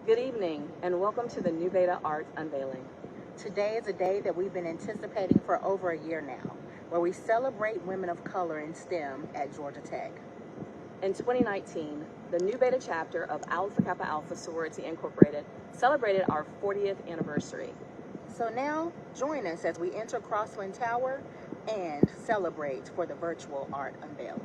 Good evening, and welcome to the New Beta Arts Unveiling. Today is a day that we've been anticipating for over a year now, where we celebrate women of color in STEM at Georgia Tech. In 2019, the New Beta chapter of Alpha Kappa Alpha Sorority Incorporated celebrated our 40th anniversary. So now, join us as we enter Crossland Tower and celebrate for the virtual art unveiling.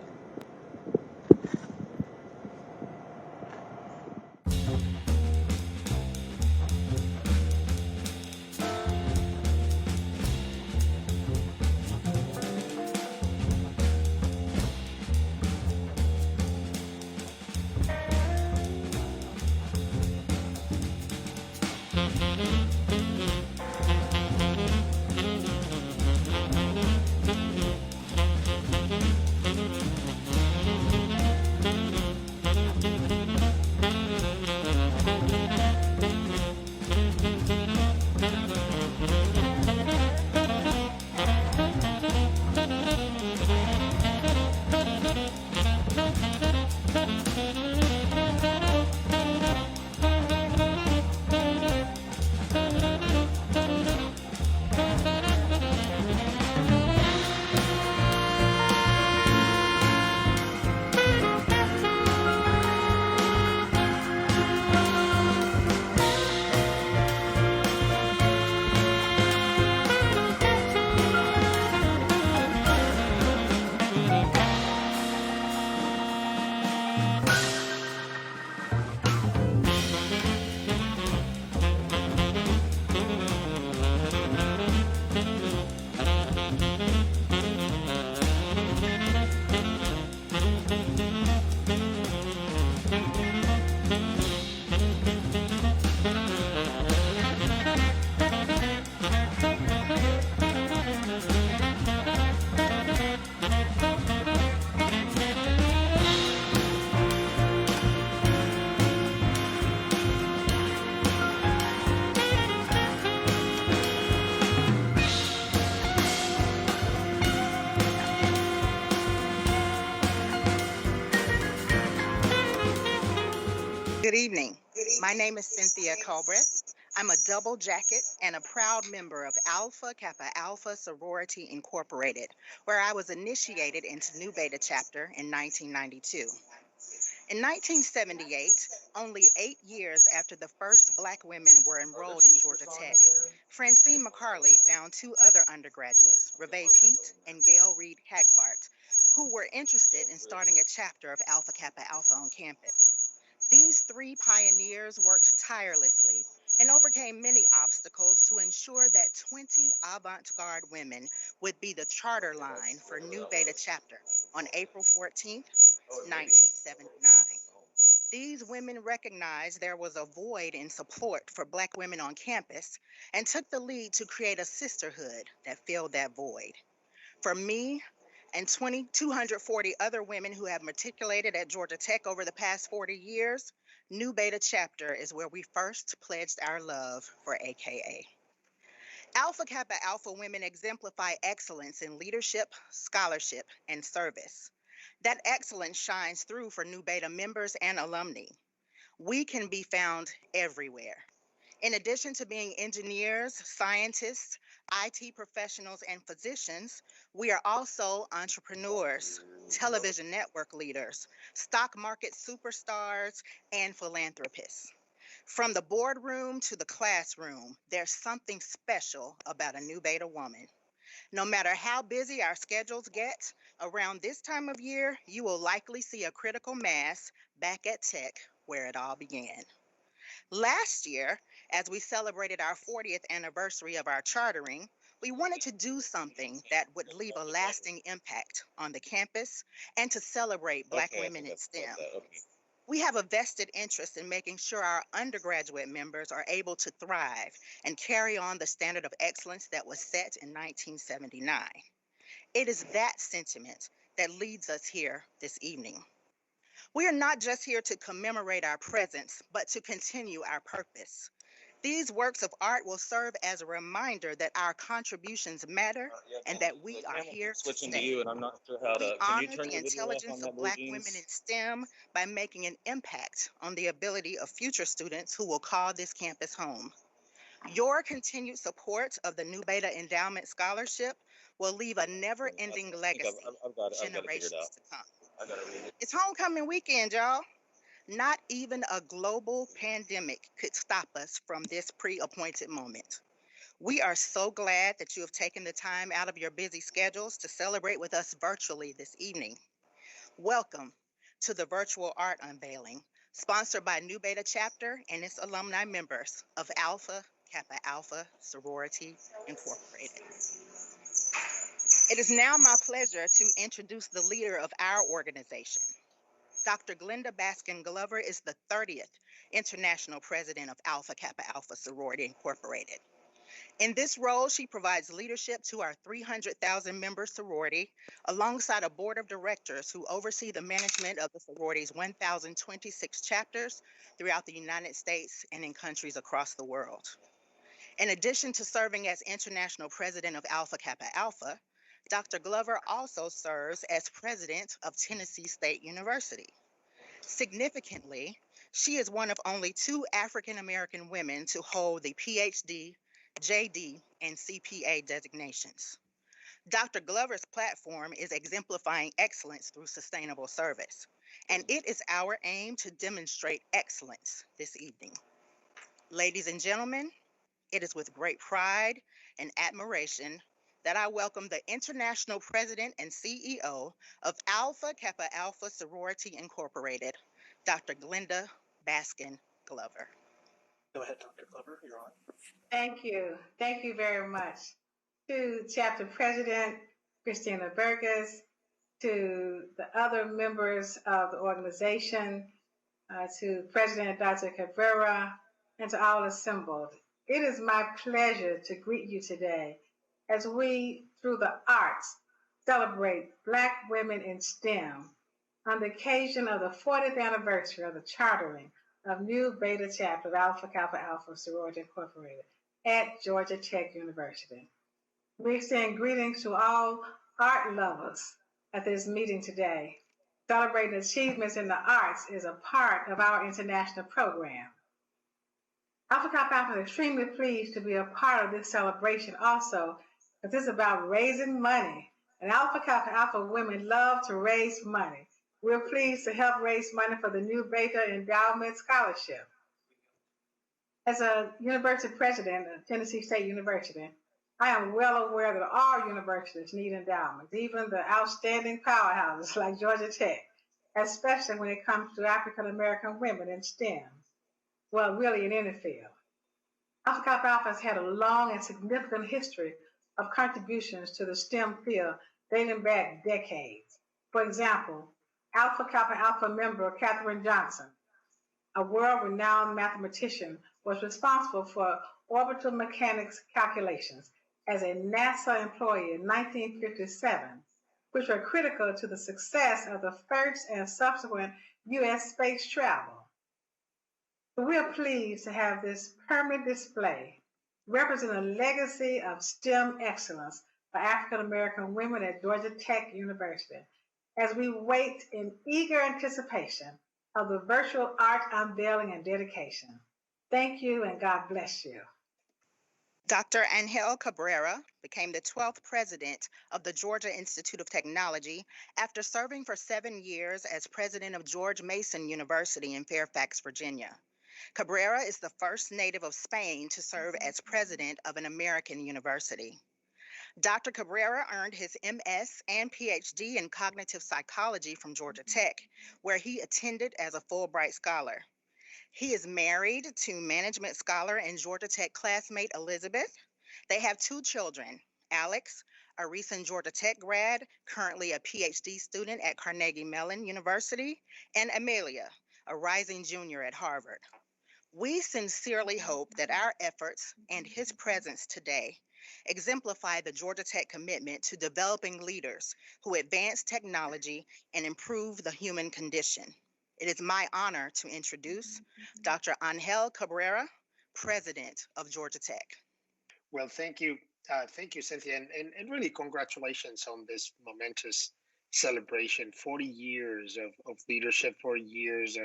Good evening. My name is Cynthia Cabrera. I'm a double jacket and a proud member of Alpha Kappa Alpha Sorority Incorporated, where I was initiated into Nu Beta chapter in 1992. In 1978, only 8 years after the first Black women were enrolled in Georgia Tech, Francine McCarley found two other undergraduates, Reve Pete and Gail Reed Hagbart, who were interested in starting a chapter of Alpha Kappa Alpha on campus. These three pioneers worked tirelessly and overcame many obstacles to ensure that 20 avant-garde women would be the charter line for Nu Beta chapter on April 14th, 1979. These women recognized there was a void in support for Black women on campus and took the lead to create a sisterhood that filled that void. For me and 240 other women who have matriculated at Georgia Tech over the past 40 years, Nu Beta chapter is where we first pledged our love for AKA. Alpha Kappa Alpha women exemplify excellence in leadership, scholarship, and service. That excellence shines through for Nu Beta members and alumni. We can be found everywhere. In addition to being engineers, scientists, IT professionals, and physicians, we are also entrepreneurs, television network leaders, stock market superstars, and philanthropists. From the boardroom to the classroom, there's something special about a Nu Beta woman. No matter how busy our schedules get, around this time of year, you will likely see a critical mass back at Tech where it all began. Last year, as we celebrated our 40th anniversary of our chartering, we wanted to do something that would leave a lasting impact on the campus and to celebrate Black women in STEM. We have a vested interest in making sure our undergraduate members are able to thrive and carry on the standard of excellence that was set in 1979. It is that sentiment that leads us here this evening. We are not just here to commemorate our presence, but to continue our purpose. These works of art will serve as a reminder that our contributions matter and that we are here to Switching to stay. you, and I'm not sure how We to. Can you honor turn the your video off intelligence on of that, Blue Black women Jeans? in STEM by making an impact on the ability of future students who will call this campus home. Your continued support of the Nu Beta Endowment Scholarship will leave a never-ending legacy I've got it. for I've got it figured generations out. to come. I got to read it. It's homecoming weekend, y'all. Not even a global pandemic could stop us from this pre-appointed moment. We are so glad that you have taken the time out of your busy schedules to celebrate with us virtually this evening. Welcome to the virtual art unveiling, sponsored by Nu Beta Chapter and its alumni members of Alpha Kappa Alpha Sorority Incorporated. It is now my pleasure to introduce the leader of our organization. Dr. Glenda Baskin Glover is the 30th International President of Alpha Kappa Alpha Sorority Incorporated. In this role, she provides leadership to our 300,000 member sorority, alongside a board of directors who oversee the management of the sorority's 1,026 chapters throughout the United States and in countries across the world. In addition to serving as International President of Alpha Kappa Alpha, Dr. Glover also serves as President of Tennessee State University. Significantly, she is one of only 2 African American women to hold the PhD, JD, and CPA designations. Dr. Glover's platform is exemplifying excellence through sustainable service, and it is our aim to demonstrate excellence this evening. Ladies and gentlemen, it is with great pride and admiration that I welcome the International President and CEO of Alpha Kappa Alpha Sorority Incorporated, Dr. Glenda Baskin Glover. Go ahead, Dr. Glover, you're on. Thank you. Thank you very much. To Chapter President Christina Burgess, to the other members of the organization, to President Dr. Cabrera, and to all assembled. It is my pleasure to greet you today as we, through the arts, celebrate Black women in STEM on the occasion of the 40th anniversary of the chartering of Nu Beta Chapter of Alpha Kappa Alpha Sorority Incorporated at Georgia Tech University. We extend greetings to all art lovers at this meeting today. Celebrating achievements in the arts is a part of our international program. Alpha Kappa Alpha is extremely pleased to be a part of this celebration also, because this is about raising money. And Alpha Kappa Alpha women love to raise money. We're pleased to help raise money for the Nu Beta Endowment Scholarship. As a university president of Tennessee State University, I am well aware that all universities need endowments, even the outstanding powerhouses like Georgia Tech, especially when it comes to African American women in STEM. Well, really in any field. Alpha Kappa Alpha has had a long and significant history of contributions to the STEM field dating back decades. For example, Alpha Kappa Alpha member Katherine Johnson, a world-renowned mathematician, was responsible for orbital mechanics calculations as a NASA employee in 1957, which were critical to the success of the first and subsequent U.S. space travel. We are pleased to have this permanent display represent a legacy of STEM excellence for African American women at Georgia Tech University as we wait in eager anticipation of the virtual art unveiling and dedication. Thank you and God bless you. Dr. Angel Cabrera became the 12th president of the Georgia Institute of Technology after serving for 7 years as president of George Mason University in Fairfax, Virginia. Cabrera is the first native of Spain to serve as president of an American university. Dr. Cabrera earned his MS and PhD in cognitive psychology from Georgia Tech, where he attended as a Fulbright scholar. He is married to management scholar and Georgia Tech classmate Elizabeth. They have 2 children, Alex, a recent Georgia Tech grad, currently a PhD student at Carnegie Mellon University, and Amelia, a rising junior at Harvard. We sincerely hope that our efforts and his presence today exemplify the Georgia Tech commitment to developing leaders who advance technology and improve the human condition. It is my honor to introduce Dr. Angel Cabrera, president of Georgia Tech. Well, thank you, Cynthia, and really congratulations on this momentous celebration. 40 years of leadership, 40 years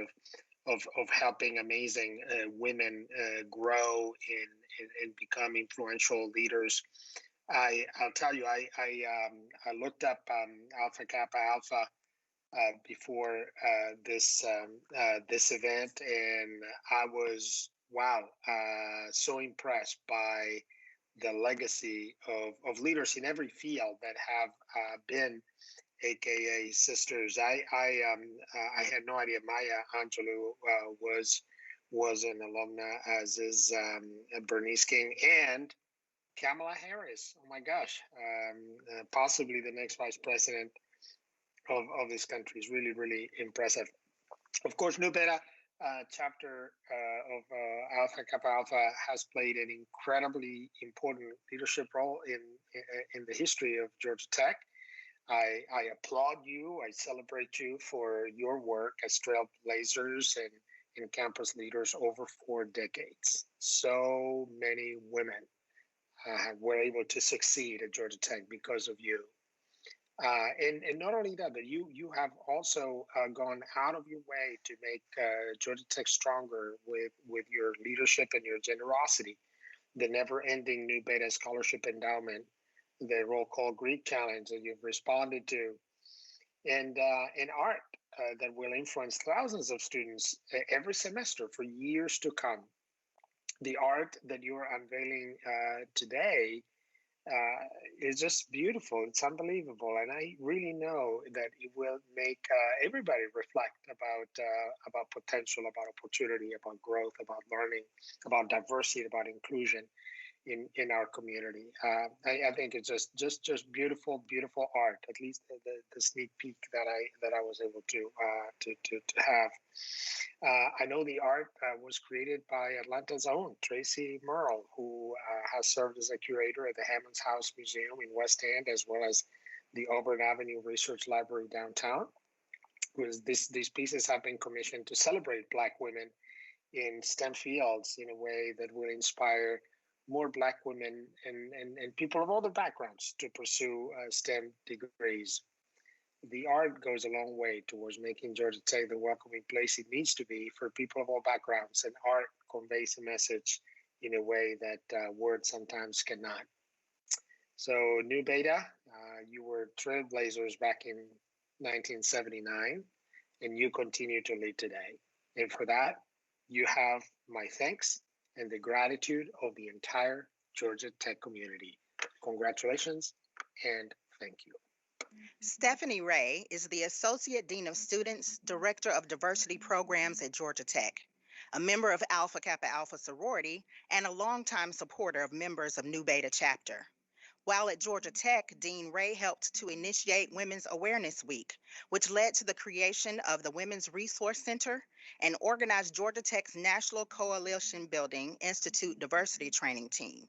of helping amazing women grow and become influential leaders. I'll tell you, I looked up Alpha Kappa Alpha before this event, and I was so impressed by the legacy of leaders in every field that have been AKA sisters. I had no idea Maya Angelou was an alumna, as is Bernice King and Kamala Harris. Oh my gosh, possibly the next vice president of this country is really, really impressive. Of course, Nu Beta chapter of Alpha Kappa Alpha has played an incredibly important leadership role in the history of Georgia Tech. I applaud you. I celebrate you for your work as trailblazers and campus leaders over 4 decades. So many women were able to succeed at Georgia Tech because of you. And not only that, but you have also gone out of your way to make Georgia Tech stronger with your leadership and your generosity. The never-ending Nu Beta Scholarship Endowment, the Roll Call Greek Challenge that you've responded to, and art that will influence thousands of students every semester for years to come. The art that you are unveiling today is just beautiful. It's unbelievable, and I really know that it will make everybody reflect about potential, about opportunity, about growth, about learning, about diversity, about inclusion in our community. I think it's just beautiful art. At least the sneak peek that I was able to have. I know the art was created by Atlanta's own Tracy Merle, who has served as a curator at the Hammonds House Museum in West End, as well as the Auburn Avenue Research Library downtown. These pieces have been commissioned to celebrate Black women in STEM fields in a way that will inspire more Black women and people of all the backgrounds to pursue STEM degrees. The art goes a long way towards making Georgia Tech the welcoming place it needs to be for people of all backgrounds, and art conveys a message in a way that words sometimes cannot. So, Nu Beta, you were trailblazers back in 1979, and you continue to lead today. And for that, you have my thanks and the gratitude of the entire Georgia Tech community. Congratulations and thank you. Stephanie Ray is the Associate Dean of Students, Director of Diversity Programs at Georgia Tech, a member of Alpha Kappa Alpha Sorority, and a longtime supporter of members of Nu Beta Chapter. While at Georgia Tech, Dean Ray helped to initiate Women's Awareness Week, which led to the creation of the Women's Resource Center and organized Georgia Tech's National Coalition Building Institute Diversity Training Team.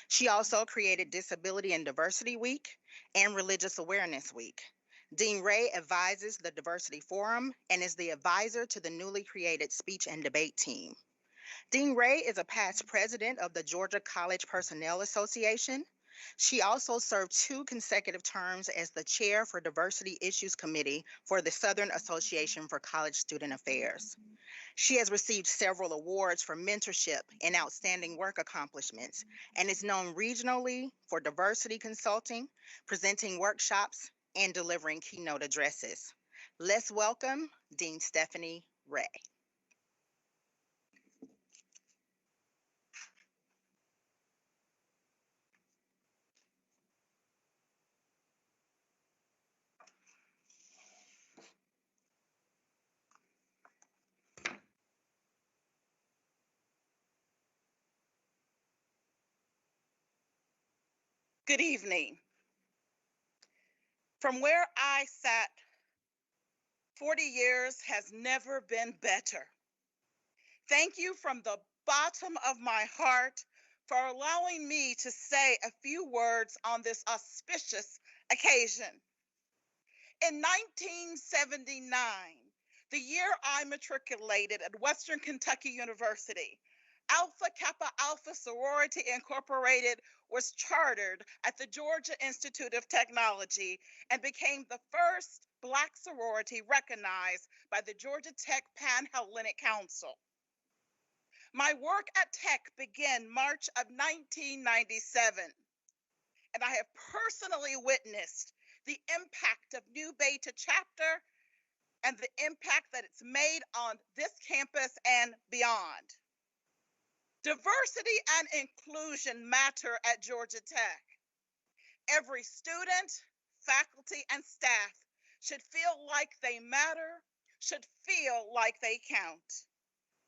She also created Disability and Diversity Week and Religious Awareness Week. Dean Ray advises the Diversity Forum and is the advisor to the newly created Speech and Debate Team. Dean Ray is a past president of the Georgia College Personnel Association. She also served 2 consecutive terms as the chair for Diversity Issues Committee for the Southern Association for College Student Affairs. She has received several awards for mentorship and outstanding work accomplishments and is known regionally for diversity consulting, presenting workshops, and delivering keynote addresses. Let's welcome Dean Stephanie Ray. Good evening. From where I sat, 40 years has never been better. Thank you from the bottom of my heart for allowing me to say a few words on this auspicious occasion. In 1979, the year I matriculated at Western Kentucky University, Alpha Kappa Alpha Sorority Incorporated was chartered at the Georgia Institute of Technology and became the first Black sorority recognized by the Georgia Tech Panhellenic Council. My work at Tech began March of 1997, and I have personally witnessed the impact of Nu Beta chapter and the impact that it's made on this campus and beyond. Diversity and inclusion matter at Georgia Tech. Every student, faculty, and staff should feel like they matter, should feel like they count.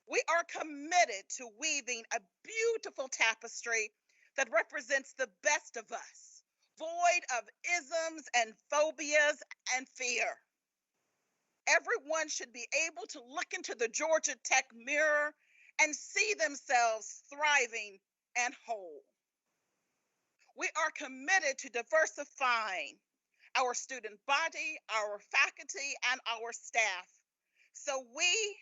We are committed to weaving a beautiful tapestry that represents the best of us, void of isms and phobias and fear. Everyone should be able to look into the Georgia Tech mirror and see themselves thriving and whole. We are committed to diversifying our student body, our faculty, and our staff, so we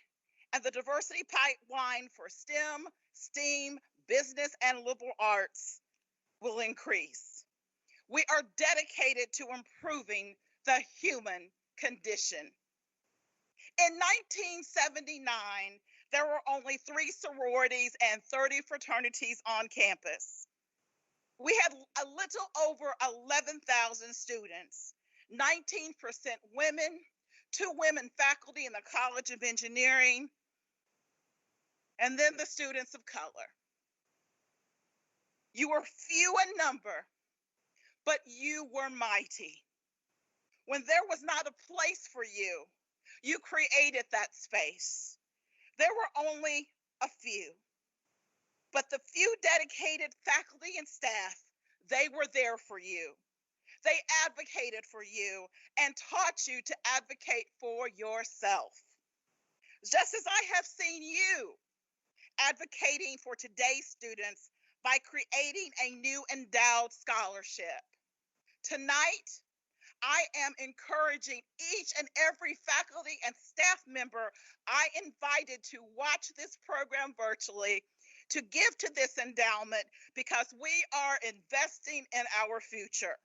and the diversity pipeline for STEM, STEAM, business, and liberal arts will increase. We are dedicated to improving the human condition. In 1979, there were only 3 sororities and 30 fraternities on campus. We had a little over 11,000 students, 19% women, 2 women faculty in the College of Engineering, and then the students of color. You were few in number, but you were mighty. When there was not a place for you, you created that space. There were only a few, but the few dedicated faculty and staff, they were there for you. They advocated for you and taught you to advocate for yourself. Just as I have seen you advocating for today's students by creating a new endowed scholarship. Tonight, I am encouraging each and every faculty and staff member I invited to watch this program virtually to give to this endowment because we are investing in our future.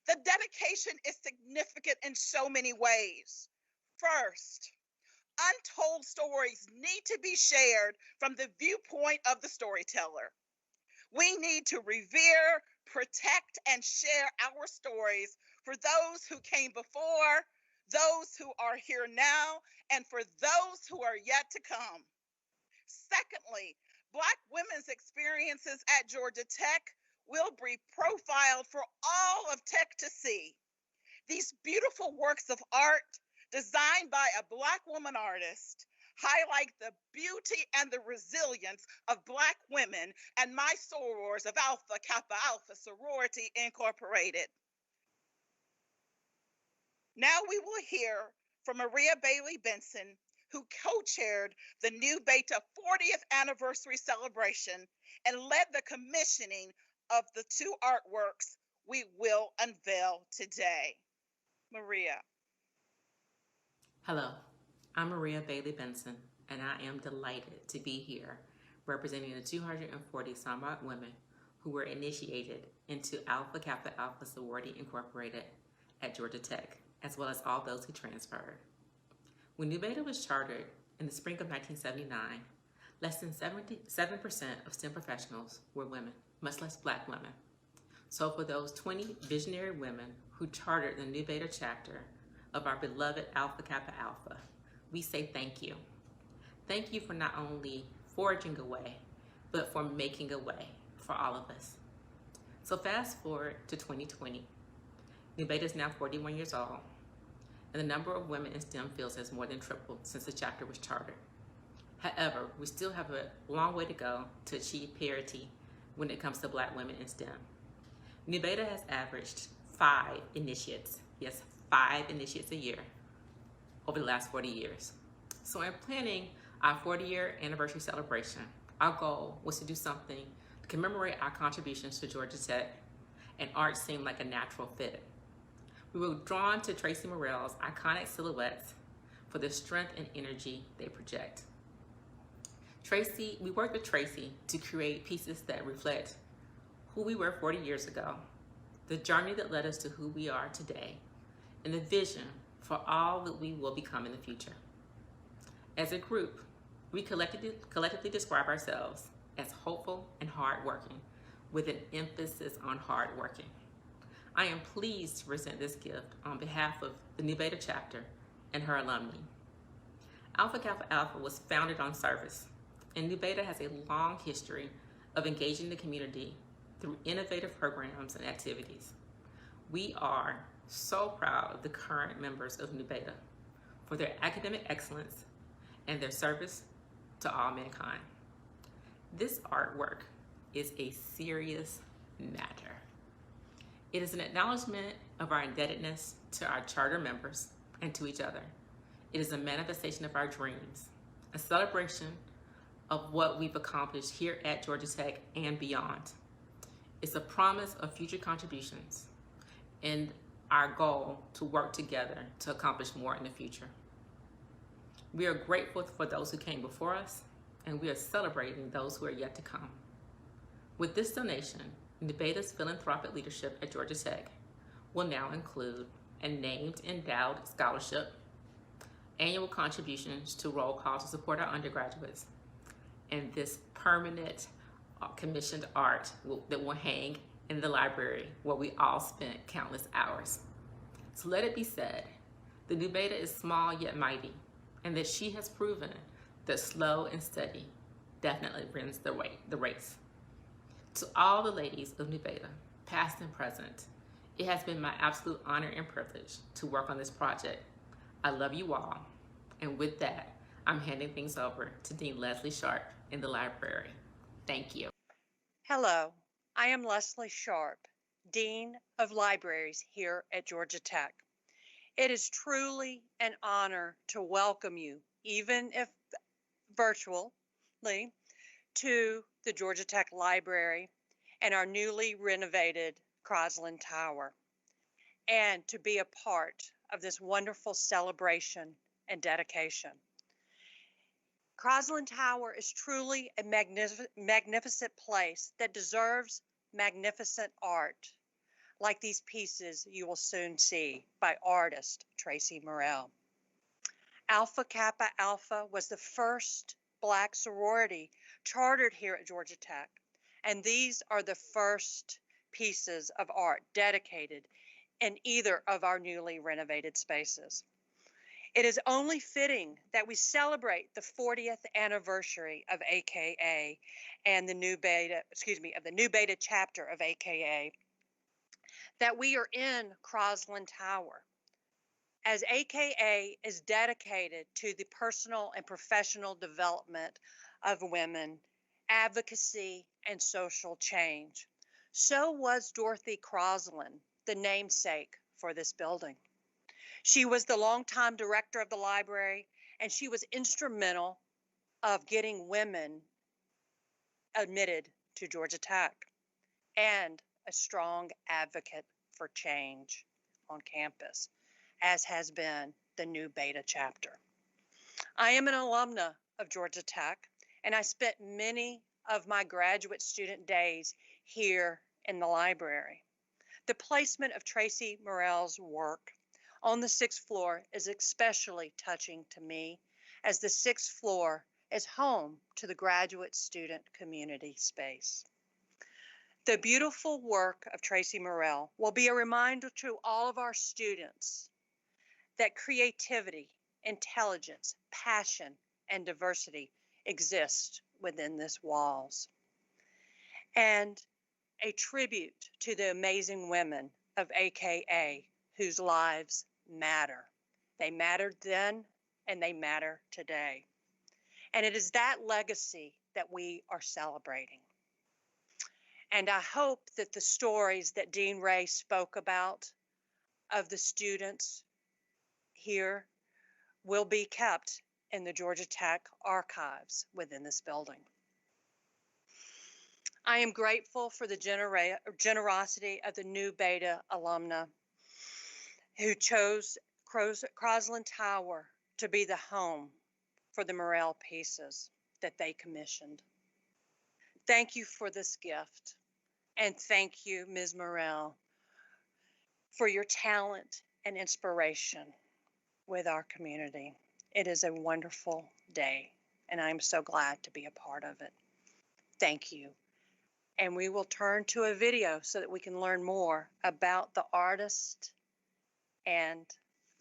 The dedication is significant in so many ways. First, untold stories need to be shared from the viewpoint of the storyteller. We need to revere, protect, and share our stories for those who came before, those who are here now, and for those who are yet to come. Secondly, Black women's experiences at Georgia Tech will be profiled for all of Tech to see. These beautiful works of art designed by a Black woman artist highlight the beauty and the resilience of Black women and my sorors of Alpha Kappa Alpha Sorority Incorporated. Now we will hear from Maria Bailey Benson, who co-chaired the Nu Beta 40th anniversary celebration and led the commissioning of the 2 artworks we will unveil today. Maria. Hello, I'm Maria Bailey Benson, and I am delighted to be here representing the 240 Samad women who were initiated into Alpha Kappa Alpha Sorority Incorporated at Georgia Tech, as well as all those who transferred. When Nu Beta was chartered in the spring of 1979, less than 77% of STEM professionals were women, much less Black women. So for those 20 visionary women who chartered the Nu Beta chapter of our beloved Alpha Kappa Alpha, we say thank you. Thank you for not only forging a way, but for making a way for all of us. So fast forward to 2020. Nu Beta is now 41 years old, and the number of women in STEM fields has more than tripled since the chapter was chartered. However, we still have a long way to go to achieve parity when it comes to Black women in STEM. Nu Beta has averaged 5 initiates, yes, 5 initiates a year over the last 40 years. So in planning our 40-year anniversary celebration, our goal was to do something to commemorate our contributions to Georgia Tech, and art seemed like a natural fit. We were drawn to Tracy Morrell's iconic silhouettes for the strength and energy they project. We worked with Tracy to create pieces that reflect who we were 40 years ago, the journey that led us to who we are today, and the vision for all that we will become in the future. As a group, we collectively describe ourselves as hopeful and hardworking, with an emphasis on hardworking. I am pleased to present this gift on behalf of the Nu Beta chapter and her alumni. Alpha Kappa Alpha was founded on service, and Nu Beta has a long history of engaging the community through innovative programs and activities. We are so proud of the current members of Nu Beta for their academic excellence and their service to all mankind. This artwork is a serious matter. It is an acknowledgement of our indebtedness to our charter members and to each other. It is a manifestation of our dreams, a celebration of what we've accomplished here at Georgia Tech and beyond. It's a promise of future contributions and our goal to work together to accomplish more in the future. We are grateful for those who came before us, and we are celebrating those who are yet to come. With this donation, Nu Beta's philanthropic leadership at Georgia Tech will now include a named endowed scholarship, annual contributions to roll call to support our undergraduates, and this permanent commissioned art that will hang in the library where we all spent countless hours. So let it be said, the Nu Beta is small yet mighty, and that she has proven that slow and steady definitely wins the race. To all the ladies of Nu Beta, past and present, it has been my absolute honor and privilege to work on this project. I love you all, and with that, I'm handing things over to Dean Leslie Sharp in the library. Thank you. Hello, I am Leslie Sharp, Dean of Libraries here at Georgia Tech. It is truly an honor to welcome you, even if virtually, to the Georgia Tech Library and our newly renovated Crosland Tower, and to be a part of this wonderful celebration and dedication. Crosland Tower is truly a magnificent place that deserves magnificent art, like these pieces you will soon see by artist Tracy Morell. Alpha Kappa Alpha was the first Black sorority chartered here at Georgia Tech, and these are the first pieces of art dedicated in either of our newly renovated spaces. It is only fitting that we celebrate the 40th anniversary of AKA and the Nu Beta chapter of AKA, that we are in Crosland Tower, as AKA is dedicated to the personal and professional development of women, advocacy, and social change. So was Dorothy Crosland, the namesake for this building. She was the longtime director of the library, and she was instrumental of getting women admitted to Georgia Tech, and a strong advocate for change on campus, as has been the Nu Beta chapter. I am an alumna of Georgia Tech, and I spent many of my graduate student days here in the library. The placement of Tracy Morell's work on the 6th floor is especially touching to me, as the 6th floor is home to the graduate student community space. The beautiful work of Tracy Morell will be a reminder to all of our students that creativity, intelligence, passion, and diversity exist within these walls. And a tribute to the amazing women of AKA whose lives matter. They mattered then and they matter today. And it is that legacy that we are celebrating. And I hope that the stories that Dean Ray spoke about of the students here will be kept in the Georgia Tech archives within this building. I am grateful for the generosity of the Nu Beta alumna who chose Crosland Tower to be the home for the Morell pieces. that they commissioned. Thank you for this gift. And thank you, Ms. Morrell, for your talent and inspiration with our community. It is a wonderful day, and I'm so glad to be a part of it. Thank you. And we will turn to a video so that we can learn more about the artist and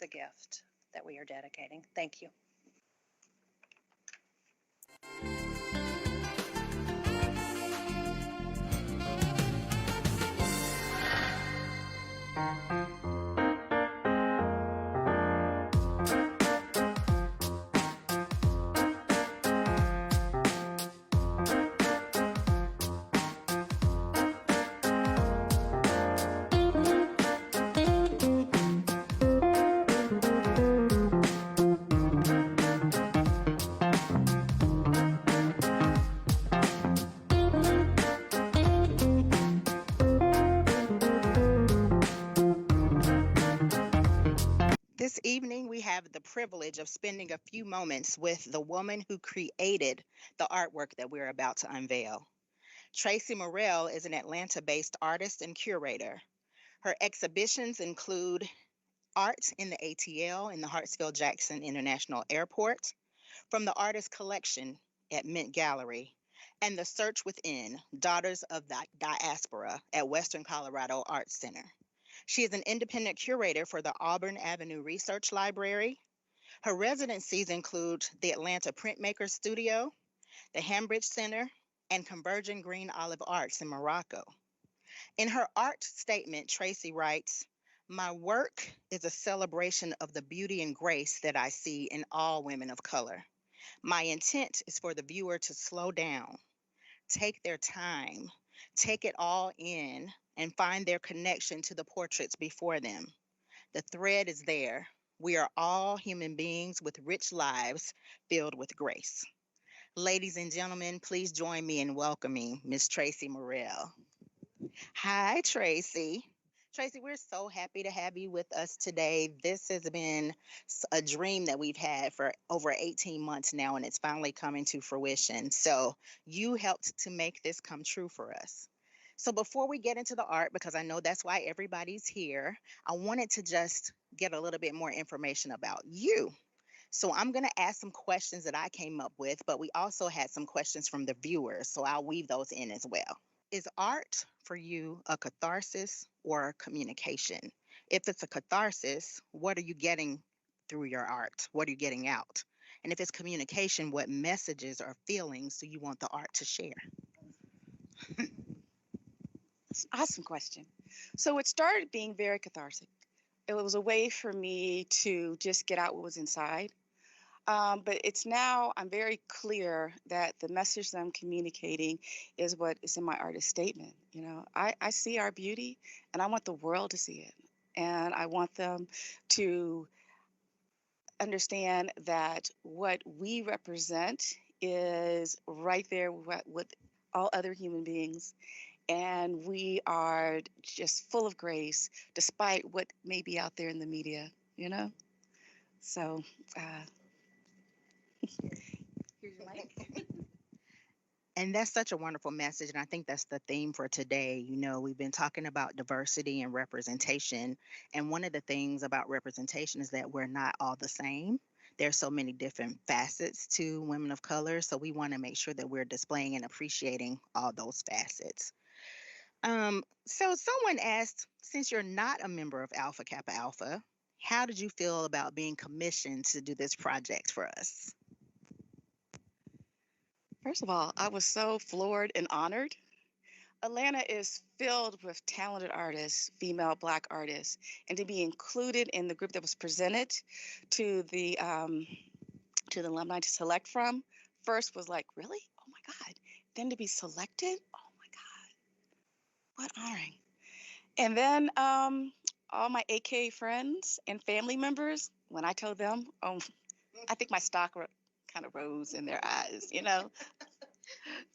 the gift that we are dedicating. Thank you. This evening, we have the privilege of spending a few moments with the woman who created the artwork that we're about to unveil. Tracy Morrell is an Atlanta-based artist and curator. Her exhibitions include art in the ATL in the Hartsfield-Jackson International Airport, from the Artist Collection at Mint Gallery, and The Search Within, Daughters of the Diaspora at Western Colorado Arts Center. She is an independent curator for the Auburn Avenue Research Library. Her residencies include the Atlanta Printmakers Studio, the Hambridge Center, and Converging Green Olive Arts in Morocco. In her art statement, Tracy writes, "My work is a celebration of the beauty and grace that I see in all women of color. My intent is for the viewer to slow down, take their time, take it all in, and find their connection to the portraits before them. The thread is there. We are all human beings with rich lives filled with grace." Ladies and gentlemen, please join me in welcoming Miss Tracy Morrell. Hi, Tracy. Tracy, we're so happy to have you with us today. This has been a dream that we've had for over 18 months now, and it's finally coming to fruition. So you helped to make this come true for us. So before we get into the art, because I know that's why everybody's here, I wanted to just get a little bit more information about you. So I'm going to ask some questions that I came up with, but we also had some questions from the viewers, so I'll weave those in as well. Is art for you a catharsis or a communication? If it's a catharsis, what are you getting through your art? What are you getting out? And if it's communication, what messages or feelings do you want the art to share? That's an awesome question. So it started being very cathartic. It was a way for me to just get out what was inside. But it's now, I'm very clear that the message that I'm communicating is what is in my artist statement. You know, I see our beauty and I want the world to see it. And I want them to understand that what we represent is right there with all other human beings. And we are just full of grace despite what may be out there in the media, you know? So, here's your mic. And that's such a wonderful message. And I think that's the theme for today. You know, we've been talking about diversity and representation. And one of the things about representation is that we're not all the same. There's so many different facets to women of color. So we want to make sure that we're displaying and appreciating all those facets. So someone asked, since you're not a member of Alpha Kappa Alpha, how did you feel about being commissioned to do this project for us? First of all, I was so floored and honored. Atlanta is filled with talented artists, female Black artists, and to be included in the group that was presented to the alumni to select from, first was like, really? Oh my God. Then to be selected? Oh my God. What honoring. And then all my AK friends and family members, when I told them, I think my stock kind of rose in their eyes, you know?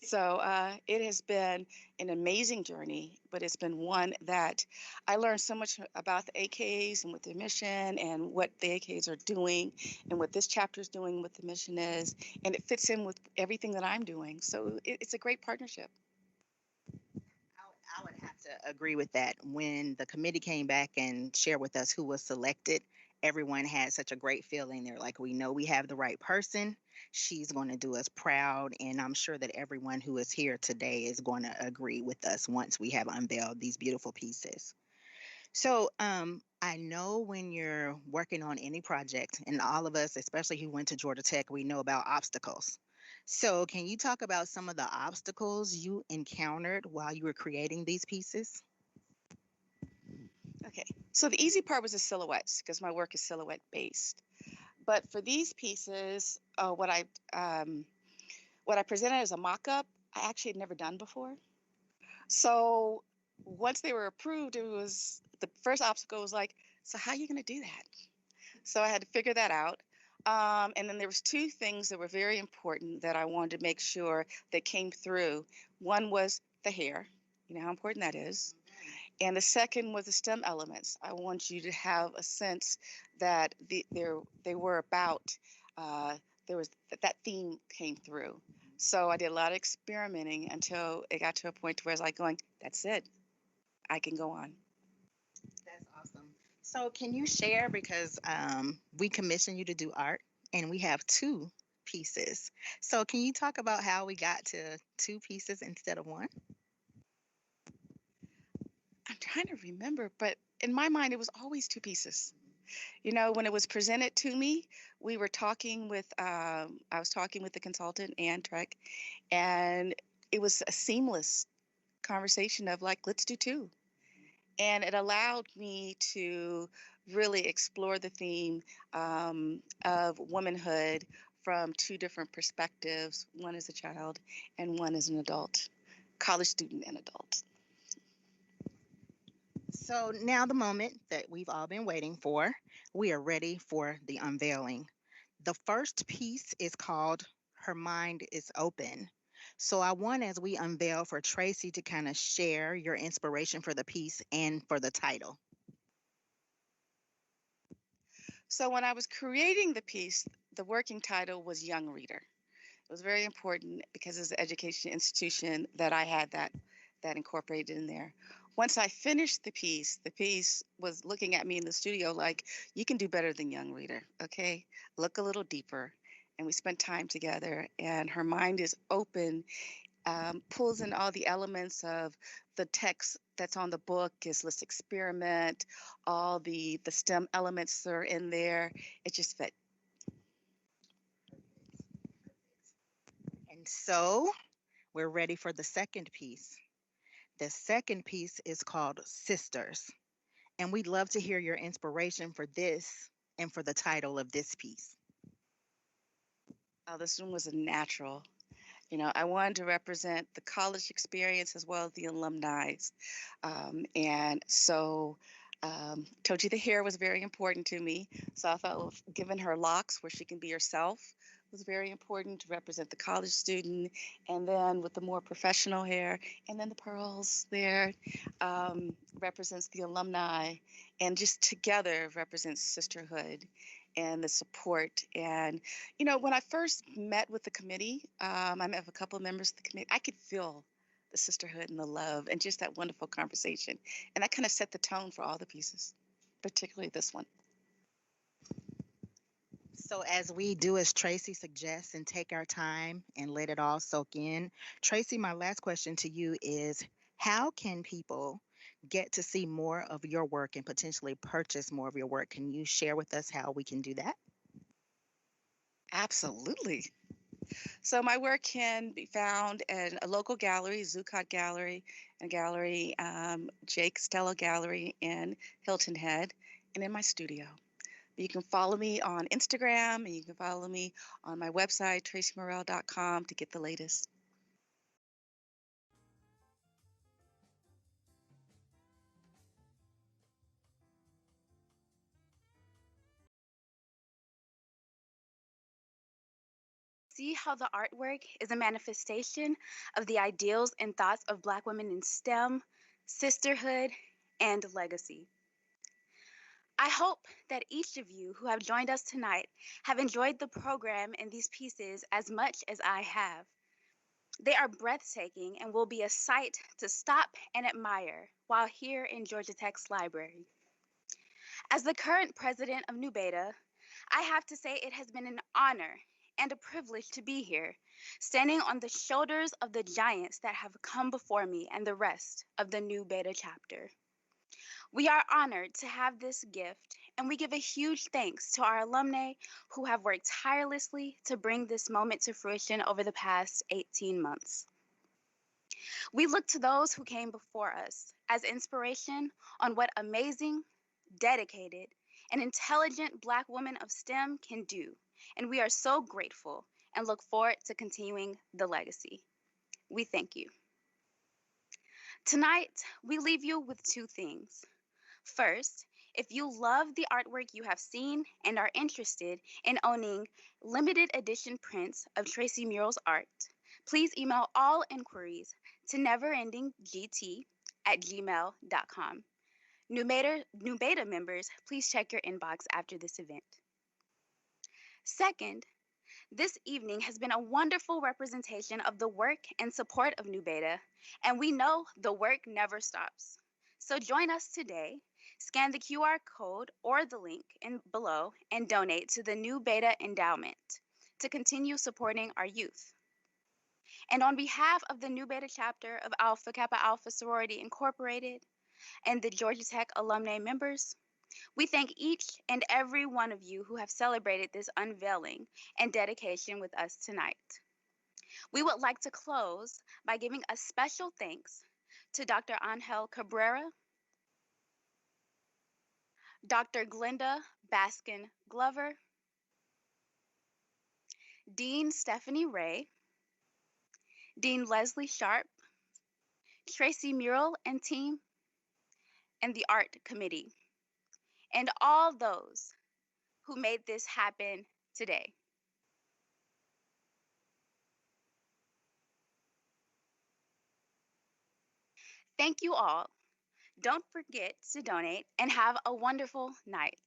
So it has been an amazing journey, but it's been one that I learned so much about the AKs and what their mission and what the AKs are doing and what this chapter is doing, what the mission is, and it fits in with everything that I'm doing. So it's a great partnership. I would have to agree with that. When the committee came back and shared with us who was selected, everyone had such a great feeling. They're like, we know we have the right person. She's going to do us proud. And I'm sure that everyone who is here today is going to agree with us once we have unveiled these beautiful pieces. So, I know when you're working on any project, and all of us, especially who went to Georgia Tech, we know about obstacles. So, can you talk about some of the obstacles you encountered while you were creating these pieces? Okay, so the easy part was the silhouettes because my work is silhouette based. But for these pieces, what I presented as a mock-up, I actually had never done before. So once they were approved, it was the first obstacle was like, so how are you going to do that? So I had to figure that out. And then there was two things that were very important that I wanted to make sure that came through. One was the hair, you know how important that is. And the second was the STEM elements. I want you to have a sense that they were about, there was that theme came through. So I did a lot of experimenting until it got to a point where I was like going, that's it. I can go on. That's awesome. So, can you share because we commissioned you to do art, and we have two pieces. So, can you talk about how we got to two pieces instead of one? I'm trying to remember, but in my mind, it was always two pieces. You know, when it was presented to me, we were talking with, I was talking with the consultant, Ann Trek, and it was a seamless conversation of like, let's do two. And it allowed me to really explore the theme of womanhood from two different perspectives, one as a child and one as an adult, college student and adult. So, now the moment that we've all been waiting for, we are ready for the unveiling. The first piece is called Her Mind is Open. So, I want, as we unveil, for Tracy to kind of share your inspiration for the piece and for the title. So when I was creating the piece, the working title was Young Reader. It was very important because it's an education institution that I had that incorporated in there. Once I finished the piece was looking at me in the studio like, you can do better than Young Reader, okay? Look a little deeper. And we spent time together, and her mind is open, pulls in all the elements of the text that's on the book is let's experiment, all the STEM elements that are in there. It just fit. And so, we're ready for the second piece. The second piece is called Sisters. And we'd love to hear your inspiration for this and for the title of this piece. Oh, this one was a natural. You know, I wanted to represent the college experience as well as the alumni. And so, told you the hair was very important to me. So I felt giving her locks where she can be herself was very important to represent the college student. And then with the more professional hair, and then the pearls there represents the alumni. And just together represents sisterhood and the support. And, you know, when I first met with the committee, I met with a couple of members of the committee, I could feel the sisterhood and the love and just that wonderful conversation. And that kind of set the tone for all the pieces, particularly this one. So, as we do as Tracy suggests and take our time and let it all soak in, Tracy, my last question to you is how can people get to see more of your work and potentially purchase more of your work? Can you share with us how we can do that? Absolutely. So my work can be found in a local gallery, Zuccotti Gallery, and Gallery Jake Stella Gallery in Hilton Head, and in my studio. You can follow me on Instagram, and you can follow me on my website, tracymorel.com, to get the latest. see how the artwork is a manifestation of the ideals and thoughts of Black women in STEM, sisterhood, and legacy. I hope that each of you who have joined us tonight have enjoyed the program and these pieces as much as I have. They are breathtaking and will be a sight to stop and admire while here in Georgia Tech's library. As the current president of Nu Beta, I have to say it has been an honor and a privilege to be here, standing on the shoulders of the giants that have come before me and the rest of the Nu Beta chapter. We are honored to have this gift, and we give a huge thanks to our alumni who have worked tirelessly to bring this moment to fruition over the past 18 months. We look to those who came before us as inspiration on what amazing, dedicated, and intelligent Black women of STEM can do, and we are so grateful and look forward to continuing the legacy. We thank you. Tonight, we leave you with two things. First, if you love the artwork you have seen and are interested in owning limited edition prints of Tracy Murrell's art, please email all inquiries to neverendinggt@gmail.com. Nu Beta members, please check your inbox after this event. Second, this evening has been a wonderful representation of the work and support of Nu Beta, and we know the work never stops. So join us today, scan the QR code or the link below, and donate to the Nu Beta Endowment to continue supporting our youth. And on behalf of the Nu Beta chapter of Alpha Kappa Alpha Sorority Incorporated and the Georgia Tech alumni members, we thank each and every one of you who have celebrated this unveiling and dedication with us tonight. We would like to close by giving a special thanks to Dr. Angel Cabrera, Dr. Glenda Baskin Glover, Dean Stephanie Ray, Dean Leslie Sharp, Tracy Murrell and team, and the art committee, and all those who made this happen today. Thank you all. Don't forget to donate and have a wonderful night.